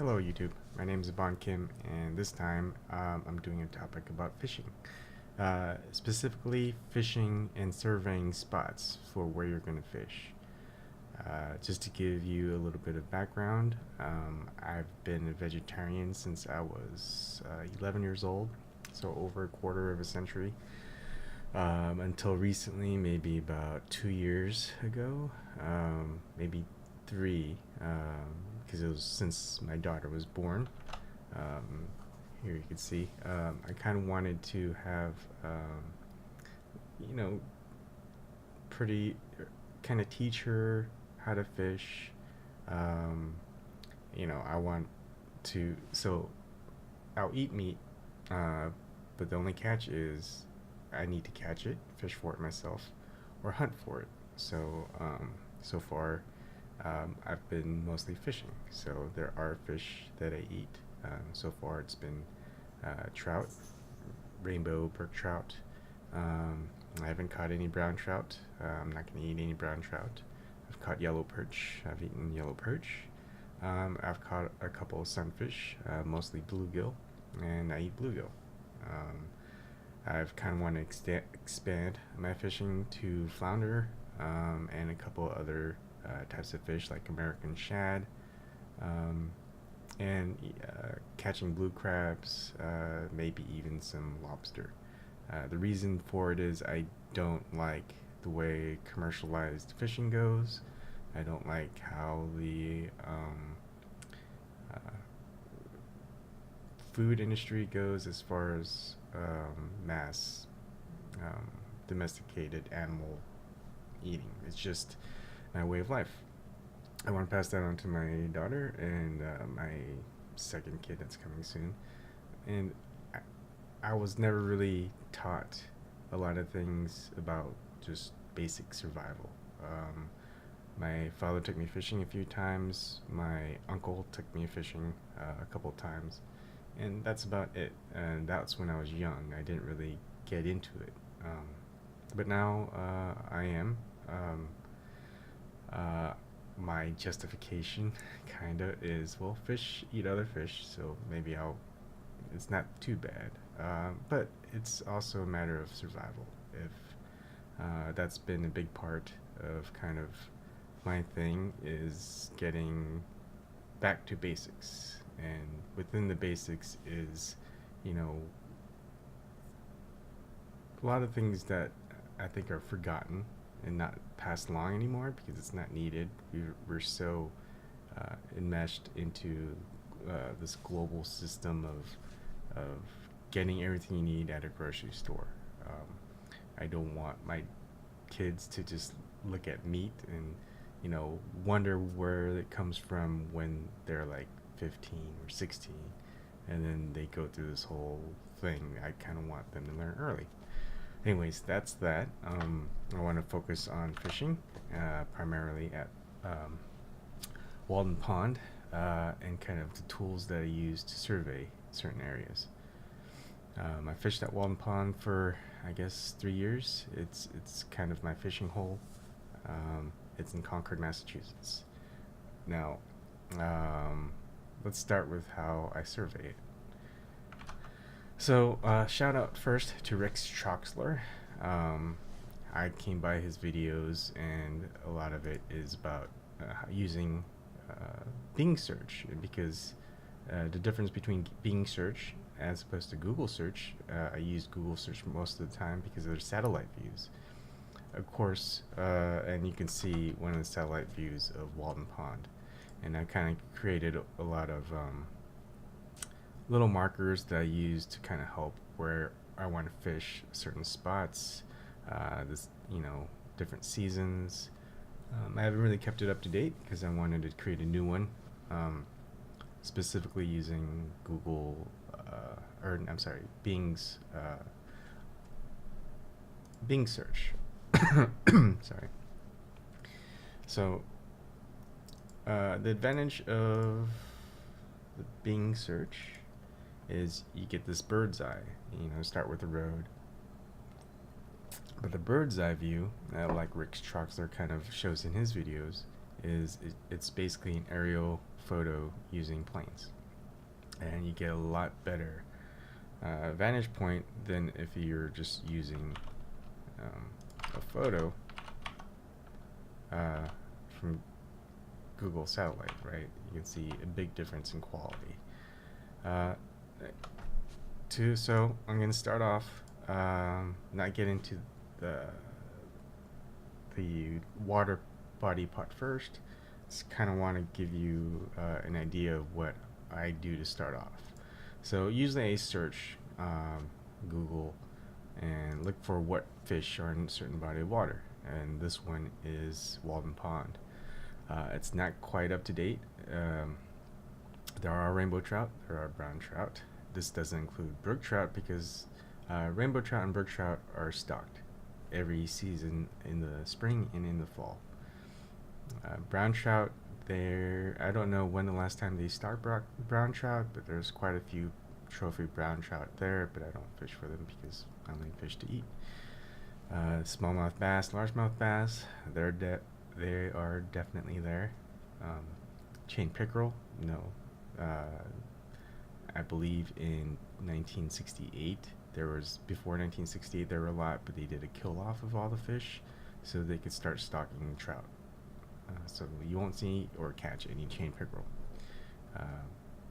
Hello YouTube, my name is Ebon Kim, and this time I'm doing a topic about fishing. Specifically fishing and surveying spots for where you're going to fish. Just to give you a little bit of background, I've been a vegetarian since I was 11 years old, so over a quarter of a century. Until recently, maybe about 2 years ago, maybe three, because it was since my daughter was born. Um, Here you can see, I kind of wanted to have, you know, pretty kind of teach her how to fish. Um, I want so I'll eat meat, but the only catch is I need to catch it, fish for it myself, or hunt for it. So far, I've been mostly fishing. So there are fish that I eat. So far, it's been trout, rainbow brook trout. I haven't caught any brown trout. I'm not going to eat any brown trout. I've caught yellow perch. I've eaten yellow perch. I've caught a couple of sunfish, mostly bluegill, and I eat bluegill. I've kind of want to expand my fishing to flounder and a couple other types of fish like American shad, and catching blue crabs, maybe even some lobster. The reason for it is I don't like the way commercialized fishing goes. I don't like how the uh, food industry goes as far as mass domesticated animal eating. It's just my way of life. I want to pass that on to my daughter and my second kid that's coming soon. And I was never really taught a lot of things about just basic survival. My father took me fishing a few times. My uncle took me fishing a couple times, and that's about it. And that's when I was young. I didn't really get into it, but now I am. My justification, kinda, is well, fish eat other fish, so maybe I'll. It's not too bad, but it's also a matter of survival. If that's been a big part of kind of my thing is getting back to basics, and within the basics is, you know, a lot of things that I think are forgotten and not passed along anymore because it's not needed. We're so enmeshed into this global system of getting everything you need at a grocery store. I don't want my kids to just look at meat and wonder where it comes from when they're like 15 or 16, and then they go through this whole thing. I kind of want them to learn early. Anyways, that's that. I want to focus on fishing, primarily at Walden Pond, and kind of the tools that I use to survey certain areas. I fished at Walden Pond for, I guess, 3 years. It's kind of my fishing hole. It's in Concord, Massachusetts. Now, let's start with how I survey it. So, shout out first to richtroxler. I came by his videos, and a lot of it is about using Bing search, because the difference between Bing search as opposed to Google search, I use Google search most of the time because of their satellite views. Of course, and you can see one of the satellite views of Walden Pond, and I kind of created a lot of little markers that I use to kind of help where I want to fish certain spots, different seasons. I haven't really kept it up to date because I wanted to create a new one, specifically using Bing's Bing search. Sorry. So, the advantage of the Bing search is you get this bird's eye. Start with the road. But the bird's eye view, like Rick Troxler kind of shows in his videos, it's basically an aerial photo using planes, and you get a lot better vantage point than if you're just using a photo from Google satellite, right? You can see a big difference in quality. So I'm going to start off, not get into the water body part first. Just kind of want to give you an idea of what I do to start off. So usually I search Google and look for what fish are in a certain body of water, and this one is Walden Pond. It's not quite up to date. There are rainbow trout, there are brown trout. This doesn't include brook trout because rainbow trout and brook trout are stocked every season in the spring and in the fall. Brown trout, I don't know when the last time they stocked brown trout, but there's quite a few trophy brown trout there, but I don't fish for them because I only fish to eat. Smallmouth bass, largemouth bass, they are definitely there. Chain pickerel, no. I believe in 1968, before 1968 there were a lot, but they did a kill off of all the fish so they could start stocking trout. So you won't see or catch any chain pickerel.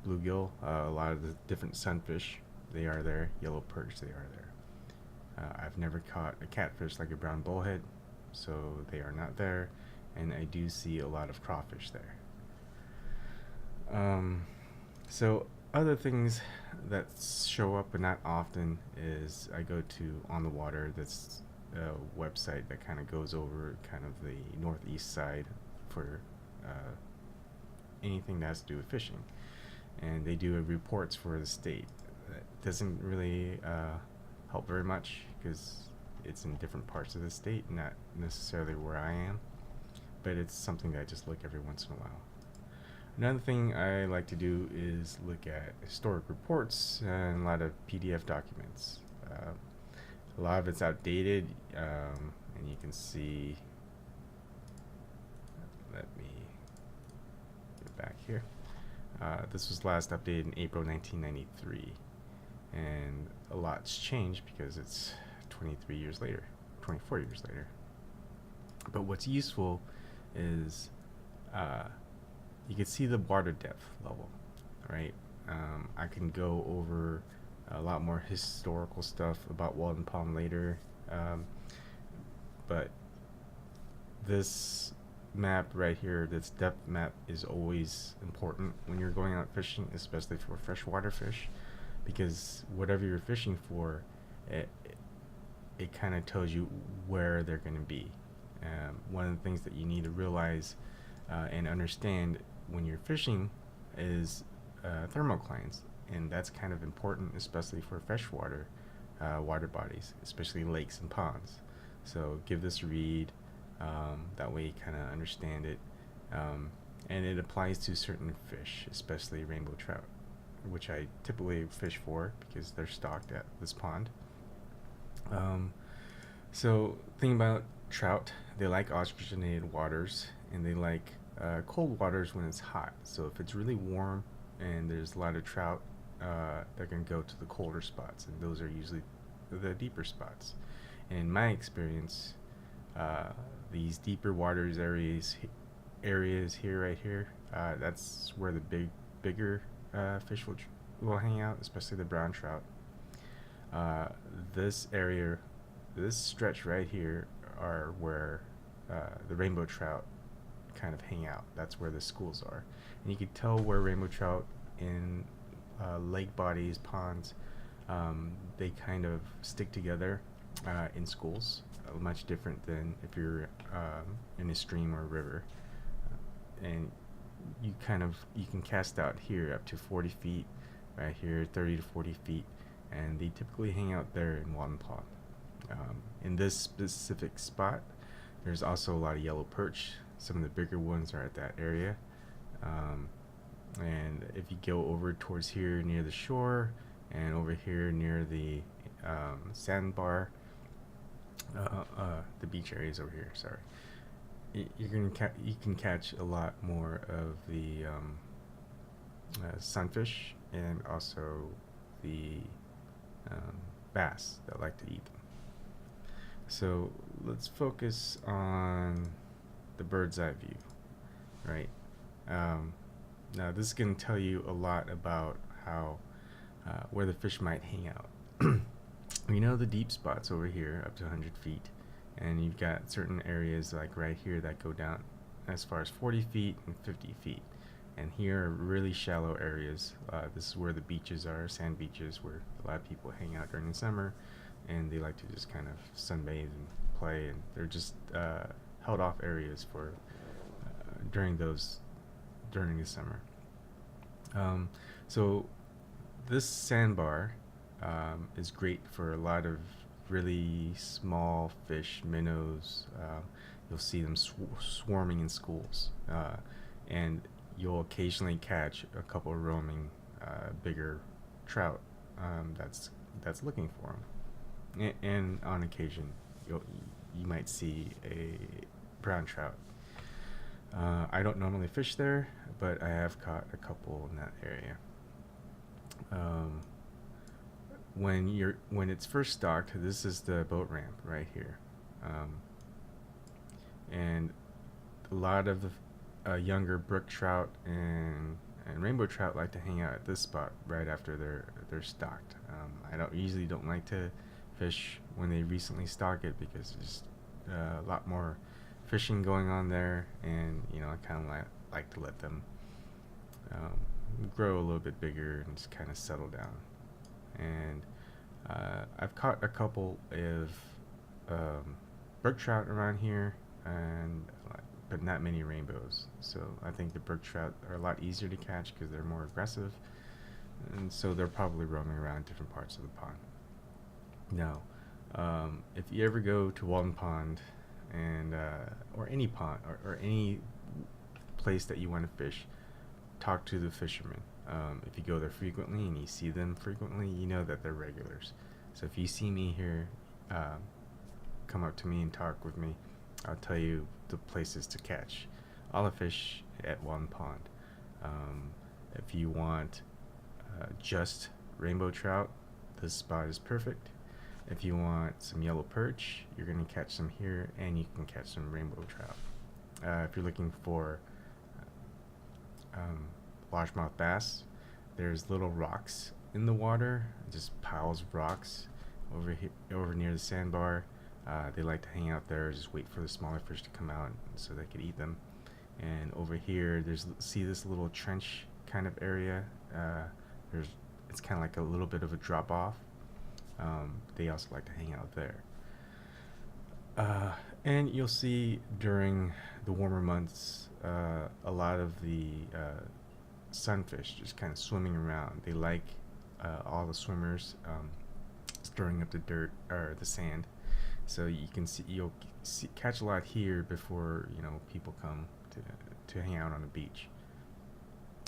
Bluegill, a lot of the different sunfish, they are there. Yellow perch, they are there. I've never caught a catfish like a brown bullhead, so they are not there. And I do see a lot of crawfish there. So other things that show up but not often is I go to On the Water. That's a website that kind of goes over kind of the northeast side for anything that has to do with fishing, and they do reports for the state. That doesn't really help very much because it's in different parts of the state, not necessarily where I am, but it's something that I just look every once in a while. Another thing I like to do is look at historic reports and a lot of PDF documents. A lot of it's outdated, and you can see, let me get back here. This was last updated in April 1993, and a lot's changed because it's 24 years later. But what's useful is you can see the water depth level, right? I can go over a lot more historical stuff about Walden Pond later, but this map right here, this depth map, is always important when you're going out fishing, especially for freshwater fish, because whatever you're fishing for, it kind of tells you where they're going to be. One of the things that you need to realize and understand when you're fishing is thermoclines, and that's kind of important, especially for freshwater water bodies, especially lakes and ponds. So give this a read, that way you kind of understand it, and it applies to certain fish, especially rainbow trout, which I typically fish for because they're stocked at this pond. So thing about trout, they like oxygenated waters, and they like cold waters when it's hot. So if it's really warm and there's a lot of trout, they're going to go to the colder spots, and those are usually the deeper spots. And in my experience, these deeper waters areas here, right here, that's where the bigger fish will hang out, especially the brown trout. This stretch right here are where the rainbow trout kind of hang out. That's where the schools are, and you can tell where rainbow trout in lake bodies, ponds, they kind of stick together in schools, much different than if you're in a stream or a river. And you can cast out here up to 40 feet, right here 30 to 40 feet, and they typically hang out there in Walden Pond. In this specific spot, there's also a lot of yellow perch. Some of the bigger ones are at that area. And if you go over towards here near the shore, and over here near the sandbar, the beach areas over here, sorry, you can catch a lot more of the sunfish and also the um, bass that like to eat them. So let's focus on the bird's eye view, right? Um, Now this is going to tell you a lot about how where the fish might hang out. We know the deep spots over here up to 100 feet, and you've got certain areas like right here that go down as far as 40 feet and 50 feet. And here are really shallow areas. This is where the beaches are, sand beaches, where a lot of people hang out during the summer, and they like to just kind of sunbathe and play, and they're just held off areas for during the summer. So this sandbar is great for a lot of really small fish, minnows. You'll see them swarming in schools, and you'll occasionally catch a couple roaming bigger trout that's looking for them. And on occasion, you might see a brown trout. I don't normally fish there, but I have caught a couple in that area. When it's first stocked, this is the boat ramp right here, and a lot of the younger brook trout and rainbow trout like to hang out at this spot right after they're stocked. I usually don't like to fish when they recently stock it because there's a lot more fishing going on there, and I kind of like to let them grow a little bit bigger and just kind of settle down. And I've caught a couple of brook trout around here, but not many rainbows. So I think the brook trout are a lot easier to catch because they're more aggressive, and so they're probably roaming around different parts of the pond. Now, if you ever go to Walden Pond, and or any pond or any place that you want to fish, talk to the fishermen. If you go there frequently and you see them frequently, you know that they're regulars. So if you see me here, come up to me and talk with me. I'll tell you the places to catch all the fish at Walden Pond. If you want just rainbow trout, this spot is perfect. If you want some yellow perch, you're going to catch some here, and you can catch some rainbow trout. If you're looking for largemouth bass, there's little rocks in the water, just piles of rocks over near the sandbar. They like to hang out there, just wait for the smaller fish to come out so they could eat them. And over here, see this little trench kind of area. It's kind of like a little bit of a drop off. They also like to hang out there. And you'll see during the warmer months a lot of the sunfish just kind of swimming around. They like all the swimmers stirring up the dirt or the sand. So you'll catch a lot here before people come to hang out on the beach.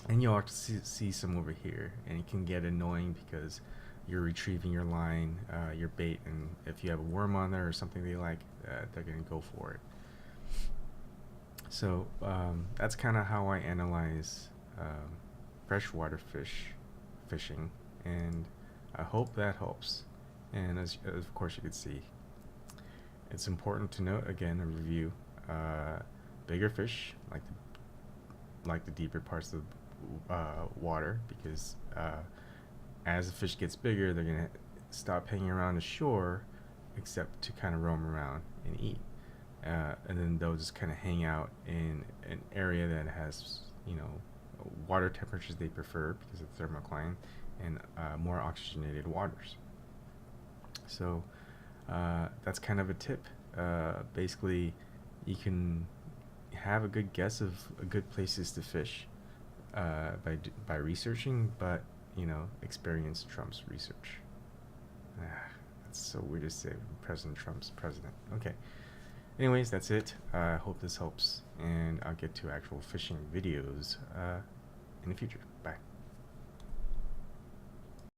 And you'll actually see some over here, and it can get annoying because you're retrieving your line, your bait, and if you have a worm on there or something they like, they're going to go for it. So that's kind of how I analyze freshwater fishing, and I hope that helps. And as of course you can see, it's important to note, again, a review, bigger fish like the deeper parts of the water, because as the fish gets bigger, they're going to stop hanging around the shore except to kind of roam around and eat. And then they'll just kind of hang out in an area that has, water temperatures they prefer because of thermocline, and more oxygenated waters. So that's kind of a tip. Basically, you can have a good guess of good places to fish by researching, but experience trumps research. That's so weird to say. President Trump's president. Okay. Anyways, that's it. I hope this helps, and I'll get to actual fishing videos in the future. Bye.